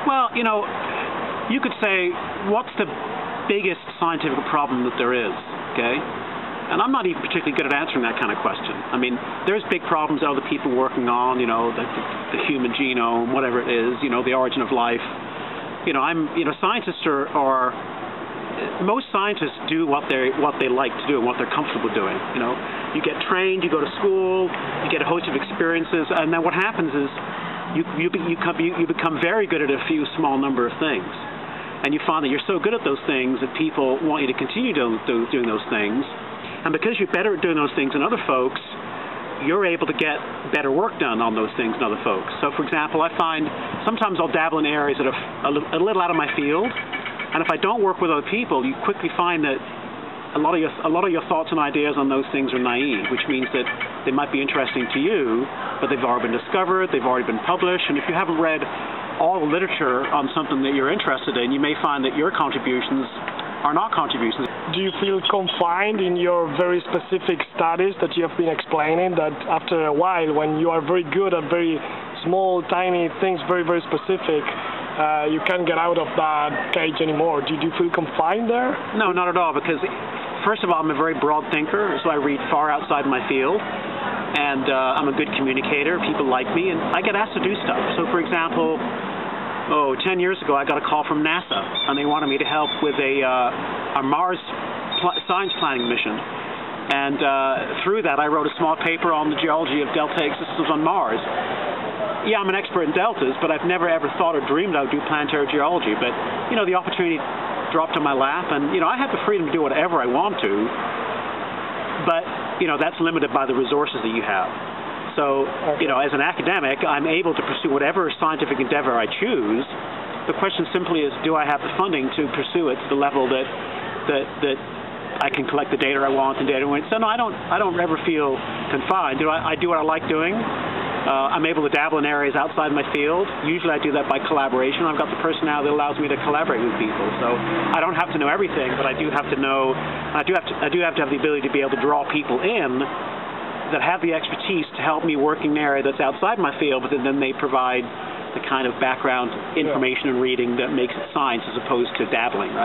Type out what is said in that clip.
Well, you know, you could say, what's the biggest scientific problem that there is, okay? And I'm not even particularly good at answering that kind of question. I mean, there's big problems that other people working on, you know, the human genome, whatever it is, you know, the origin of life. You know, scientists are most scientists do what they like to do and what they're comfortable doing. You know, you get trained, you go to school, you get a host of experiences, and then what happens is you become very good at a few small number of things. And you find that you're so good at those things that people want you to continue doing those things. And because you're better at doing those things than other folks, you're able to get better work done on those things than other folks. So, for example, I find sometimes I'll dabble in areas that are a little out of my field, and if I don't work with other people, you quickly find that a lot of your thoughts and ideas on those things are naive, which means that they might be interesting to you, but they've already been discovered, they've already been published, and if you haven't read all the literature on something that you're interested in, you may find that your contributions are not contributions. Do you feel confined in your very specific studies that you have been explaining, that after a while, when you are very good at very small, tiny things, very, very specific, you can't get out of that cage anymore? Do you feel confined there? No, not at all, because first of all, I'm a very broad thinker, so I read far outside my field, and I'm a good communicator. People like me, and I get asked to do stuff. So, for example, 10 years ago, I got a call from NASA, and they wanted me to help with a Mars science planning mission. And through that, I wrote a small paper on the geology of deltaic systems on Mars. Yeah, I'm an expert in deltas, but I've never ever thought or dreamed I would do planetary geology. But, you know, the opportunity dropped on my lap, and, you know, I have the freedom to do whatever I want to, but, you know, that's limited by the resources that you have. So, you know, as an academic, I'm able to pursue whatever scientific endeavor I choose. The question simply is, do I have the funding to pursue it to the level that I can collect the data I want and data. So no, I don't ever feel confined. I do what I like doing. I'm able to dabble in areas outside my field. Usually I do that by collaboration. I've got the personality that allows me to collaborate with people. So I don't have to know everything, but I do have to know. I do have to have the ability to be able to draw people in that have the expertise to help me work in an area that's outside my field, but then they provide the kind of background information and reading that makes it science as opposed to dabbling, right?